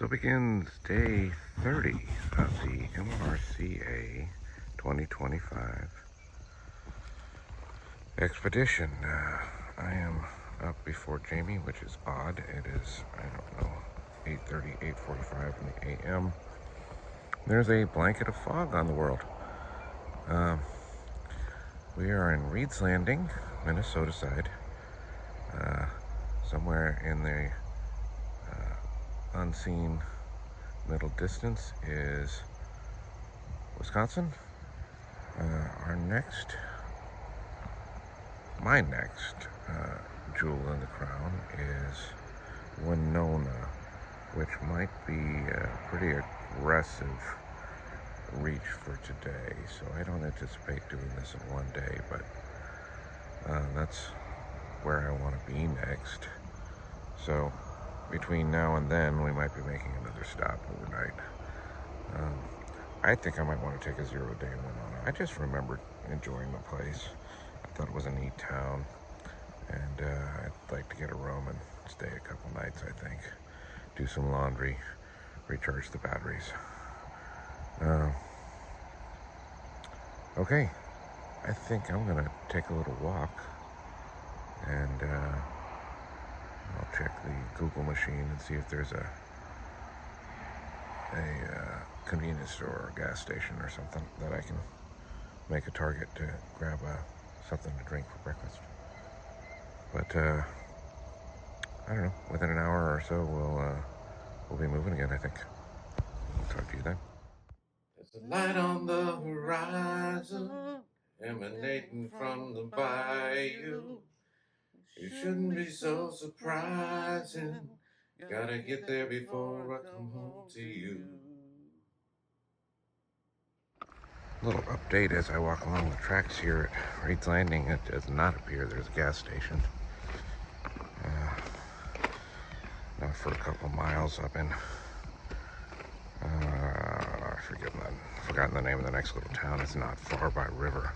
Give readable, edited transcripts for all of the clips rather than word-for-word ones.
So begins day 30 of the MRCA 2025 expedition. I am up before Jamie, which is odd. It is, I don't know, 8:30, 8:45 in the AM. There's a blanket of fog on the world. We are in Reed's Landing, Minnesota side. Somewhere in the unseen middle distance is Wisconsin. My next jewel in the crown is Winona, which might be a pretty aggressive reach for today. So I don't anticipate doing this in one day, but that's where I want to be next. So between now and then, we might be making another stop overnight. I think I might want to take a 0-day in Winona. I just remembered enjoying the place. I thought it was a neat town, and I'd like to get a room and stay a couple nights, I think. Do some laundry, recharge the batteries. Okay, I think I'm gonna take a little walk, and I'll check the Google machine and see if there's a convenience store or gas station or something that I can make a target to grab something to drink for breakfast. But I don't know, within an hour or so we'll be moving again, I think. I'll talk to you then. There's a light on the horizon emanating from the bayou. You shouldn't be so surprising. Gotta get there before I come home to you. A little update as I walk along the tracks here at Reed's Landing. It does not appear there's a gas station. Not for a couple miles up in, I've forgotten the name of the next little town. It's not far by river.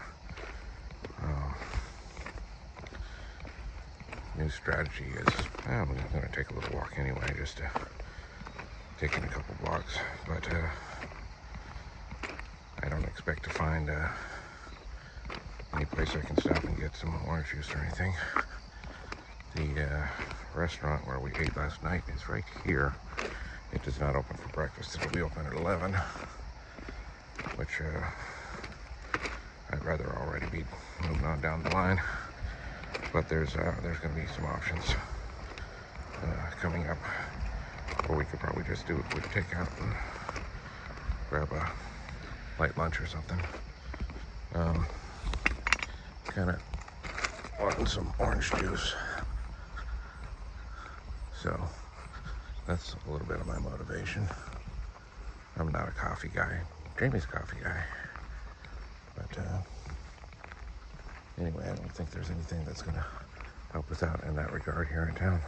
New strategy is, I'm going to take a little walk anyway, just to take in a couple blocks, but I don't expect to find any place I can stop and get some orange juice or anything. The restaurant where we ate last night is right here. It does not open for breakfast. It'll be open at 11, which I'd rather already be moving on down the line. But there's going to be some options coming up, or we could probably just do a quick takeout and grab a light lunch or something. Kind of wanting some orange juice, so that's a little bit of my motivation. I'm not a coffee guy. Jamie's a coffee guy, but anyway, I don't think there's anything that's going to help us out in that regard here in town.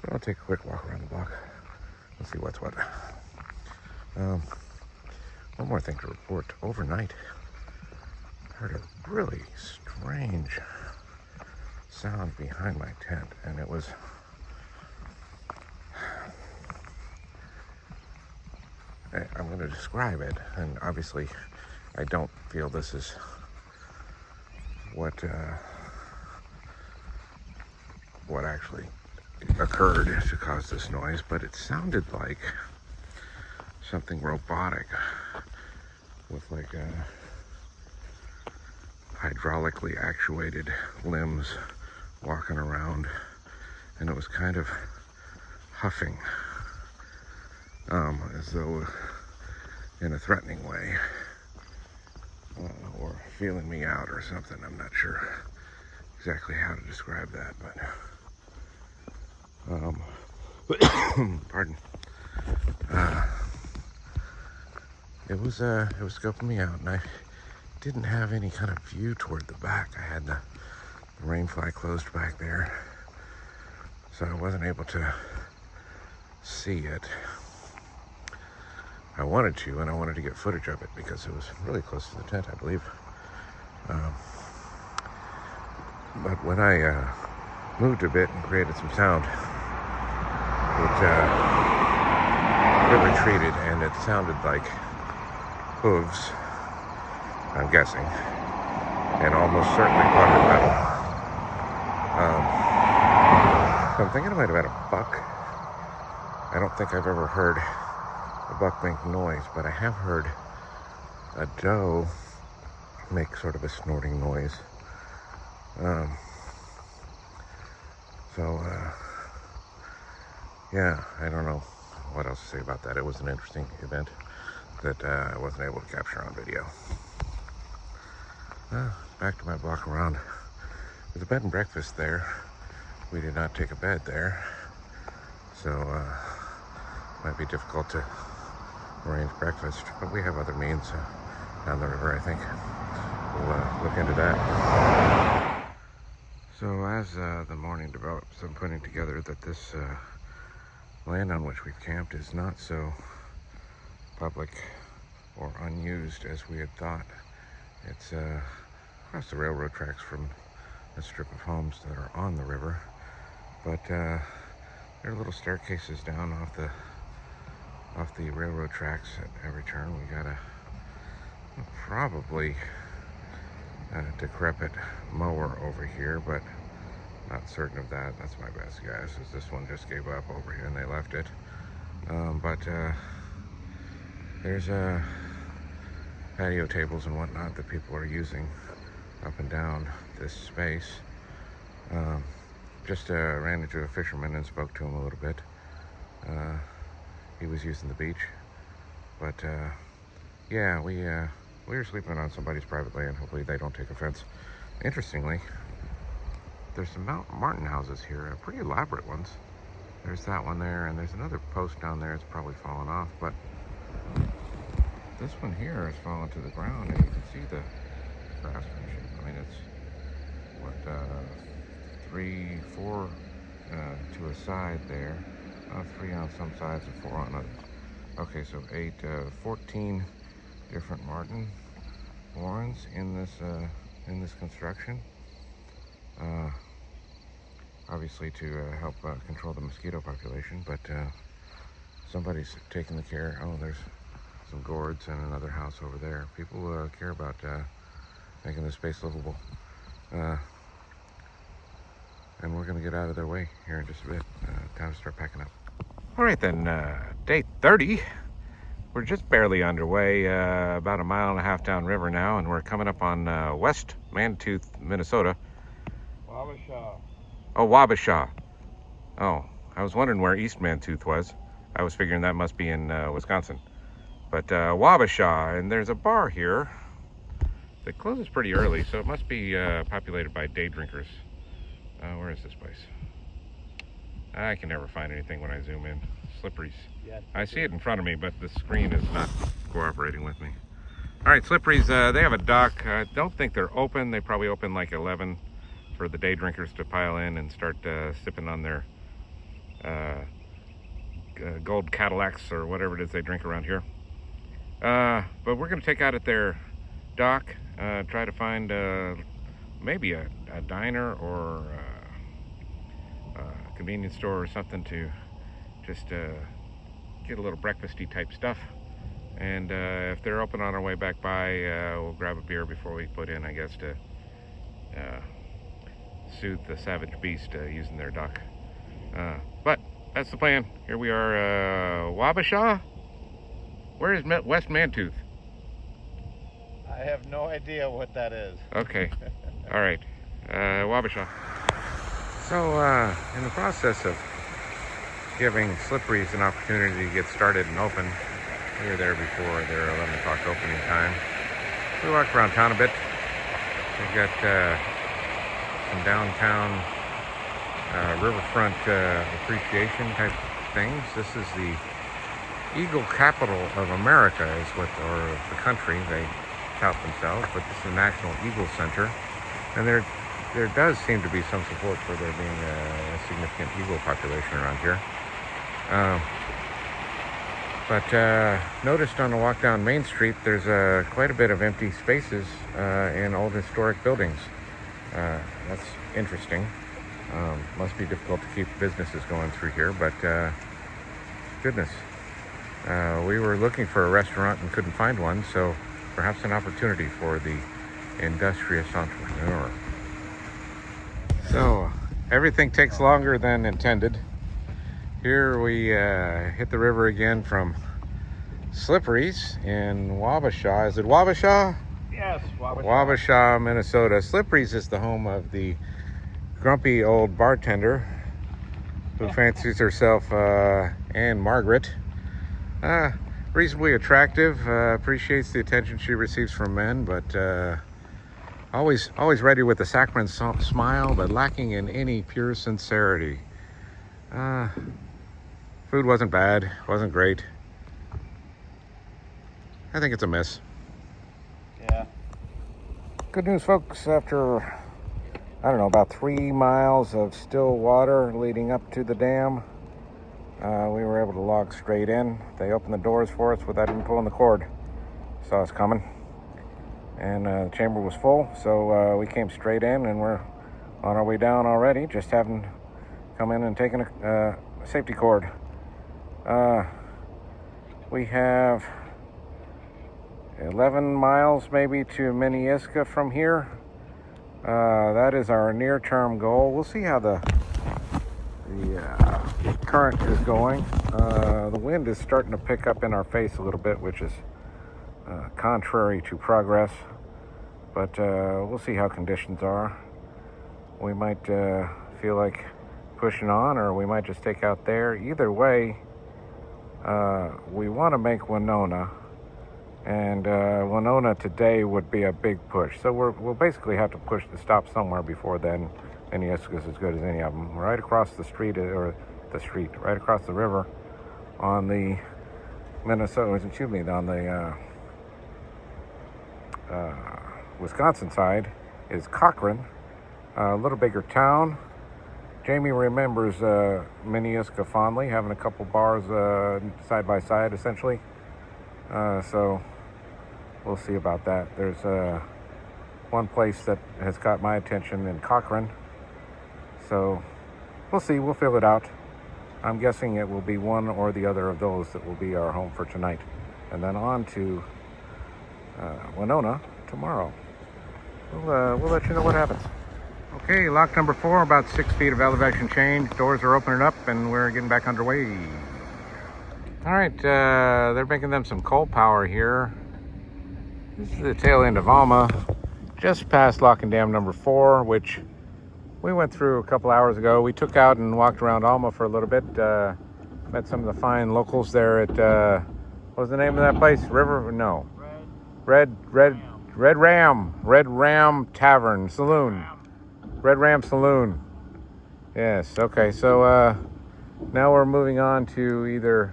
But I'll take a quick walk around the block and see what's what. One more thing to report. Overnight, I heard a really strange sound behind my tent, and it was I'm going to describe it, and obviously I don't feel this is what actually occurred to cause this noise, but it sounded like something robotic with like hydraulically actuated limbs walking around, and it was kind of huffing, as though in a threatening way, or feeling me out or something. I'm not sure exactly how to describe that, but pardon. It was scoping me out, and I didn't have any kind of view toward the back. I had the rain fly closed back there, so I wasn't able to see it. I wanted to, and I wanted to get footage of it because it was really close to the tent, I believe. But when I moved a bit and created some sound, it retreated, and it sounded like hooves, I'm guessing, and almost certainly quadrupedal. So I'm thinking it might have been a buck. I don't think I've ever heard a buck make noise, but I have heard a doe make sort of a snorting noise. Yeah, I don't know what else to say about that. It was an interesting event that I wasn't able to capture on video. Back to my block around. There's a bed and breakfast there. We did not take a bed there, so might be difficult to arrange breakfast, but we have other means down the river, I think. We'll look into that. So as the morning develops, I'm putting together that this land on which we've camped is not so public or unused as we had thought. It's across the railroad tracks from a strip of homes that are on the river, but there are little staircases down off the railroad tracks at every turn. We got a probably decrepit mower over here, but not certain of that. That's my best guess, is this one just gave up over here and they left it. But there's patio tables and whatnot that people are using up and down this space. Just ran into a fisherman and spoke to him a little bit. He was using the beach, but yeah, we were sleeping on somebody's private land. Hopefully they don't take offense. Interestingly, there's some martin houses here, pretty elaborate ones. There's that one there, and there's another post down there. It's probably fallen off, but this one here has fallen to the ground, and you can see the grass finishing. I mean, it's what 3, 4 to a side there. 3 on some sides and 4 on others. Okay, so 14 different martin warrens in this construction. Obviously to help control the mosquito population, but somebody's taking the care. Oh, there's some gourds and another house over there. People care about making this space livable. And we're going to get out of their way here in just a bit. Time to start packing up. All right then, day 30. We're just barely underway, about a mile and a half downriver now, and we're coming up on West Mantooth, Minnesota. Wabasha. Oh, Wabasha. Oh, I was wondering where East Mantooth was. I was figuring that must be in Wisconsin. But Wabasha, and there's a bar here that closes pretty early, so it must be populated by day drinkers. Where is this place? I can never find anything when I zoom in. Slippery's. Yeah, I see it in front of me, but the screen is not cooperating with me. All right, Slippery's, they have a dock. I don't think they're open. They probably open like 11 for the day drinkers to pile in and start sipping on their gold Cadillacs or whatever it is they drink around here. But we're going to take out at their dock, try to find maybe a diner or a convenience store or something to just get a little breakfasty type stuff. And if they're open on our way back by, we'll grab a beer before we put in, I guess, to soothe the savage beast using their dock. But that's the plan. Here we are, Wabasha. Where is West Mantooth? I have no idea what that is. Okay. All right. Wabasha. So, in the process of giving Slippery's an opportunity to get started and open, we were there before their 11 o'clock opening time. We walked around town a bit. We've got some downtown riverfront appreciation type things. This is the Eagle Capital of America, is what, or the country they tout themselves, but this is the National Eagle Center, and there does seem to be some support for there being a significant eagle population around here. But noticed on the walk down Main Street, there's quite a bit of empty spaces in old historic buildings. That's interesting. Must be difficult to keep businesses going through here, but goodness. We were looking for a restaurant and couldn't find one, so perhaps an opportunity for the industrious entrepreneur. So everything takes longer than intended. Here we hit the river again from Slippery's in Wabasha. Is it Wabasha? Yes, Wabasha, Minnesota. Slippery's is the home of the grumpy old bartender who fancies herself Anne Margaret. Reasonably attractive, appreciates the attention she receives from men, but always ready with a saccharine smile, but lacking in any pure sincerity. Food wasn't bad, wasn't great. I think it's a miss. Yeah. Good news, folks. After, I don't know, about 3 miles of still water leading up to the dam, we were able to log straight in. They opened the doors for us without even pulling the cord. Saw us coming. And the chamber was full, so we came straight in, and we're on our way down already, just having come in and taken a safety cord. We have 11 miles maybe to Minneaska from here. That is our near-term goal. We'll see how the current is going. The wind is starting to pick up in our face a little bit, which is contrary to progress, but we'll see how conditions are. We might feel like pushing on, or we might just take out there. Either way, we want to make Winona, and Winona today would be a big push. So we'll basically have to push the stop somewhere before then. Minneaska is as good as any of them. Right across the street, right across the river on the Wisconsin side is Cochrane, a little bigger town. Jamie remembers Minneaska fondly, having a couple bars side by side, essentially. So we'll see about that. There's one place that has got my attention in Cochrane. So we'll see. We'll fill it out. I'm guessing it will be one or the other of those that will be our home for tonight. And then on to Winona tomorrow. We'll let you know what happens. Okay, lock number 4, about 6 feet of elevation change. Doors are opening up and we're getting back underway. All right, they're making them some coal power here. This is the tail end of Alma, just past lock and dam number 4, which we went through a couple hours ago. We took out and walked around Alma for a little bit. Met some of the fine locals there at, what was the name of that place? Red Ram Tavern, Saloon. Red Ram Saloon. Yes, okay, so now we're moving on to either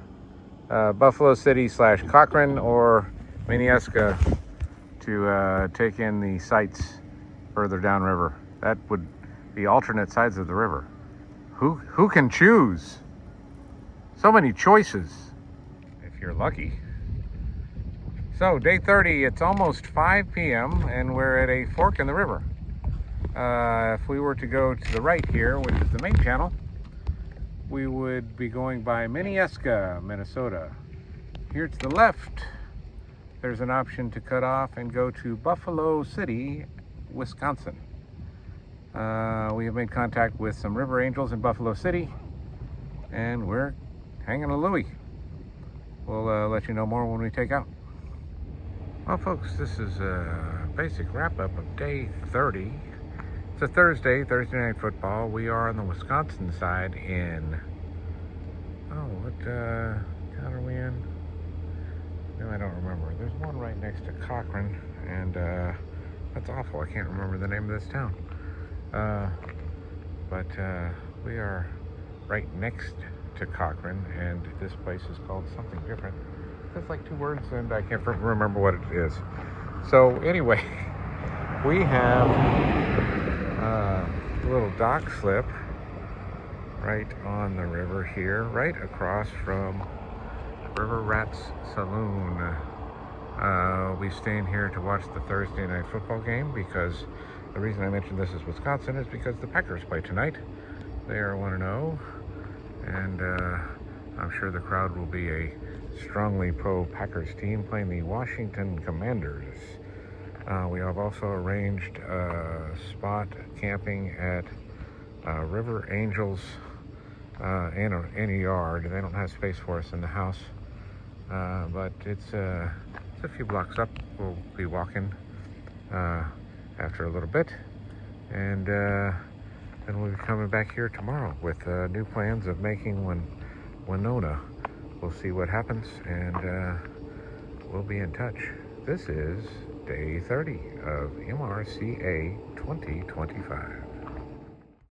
Buffalo City / Cochrane or Minneaska to take in the sights further downriver. That would be alternate sides of the river. Who can choose? So many choices, if you're lucky. So day 30, it's almost 5 p.m. and we're at a fork in the river. If we were to go to the right here, which is the main channel, we would be going by Minneaska, Minnesota. Here to the left, there's an option to cut off and go to Buffalo City, Wisconsin. We have made contact with some river angels in Buffalo City, and we're hanging a Louie. We'll let you know more when we take out. Well, folks, this is a basic wrap-up of day 30. It's a Thursday night football. We are on the Wisconsin side in, what town are we in? No, I don't remember. There's one right next to Cochrane, and that's awful. I can't remember the name of this town. But we are right next to Cochrane, and this place is called something different. It's like 2 words, and I can't remember what it is. So anyway, we have a little dock slip right on the river here, right across from River Rats Saloon. We staying here to watch the Thursday night football game because the reason I mentioned this is Wisconsin is because the Packers play tonight. They are 1-0, and I'm sure the crowd will be a strongly pro-Packers team playing the Washington Commanders. We have also arranged spot camping at River Angels in a yard. They don't have space for us in the house, but it's a few blocks up. We'll be walking after a little bit, and then we'll be coming back here tomorrow with new plans of making Winona. We'll see what happens, and we'll be in touch. This is day 30 of MRCA 2025.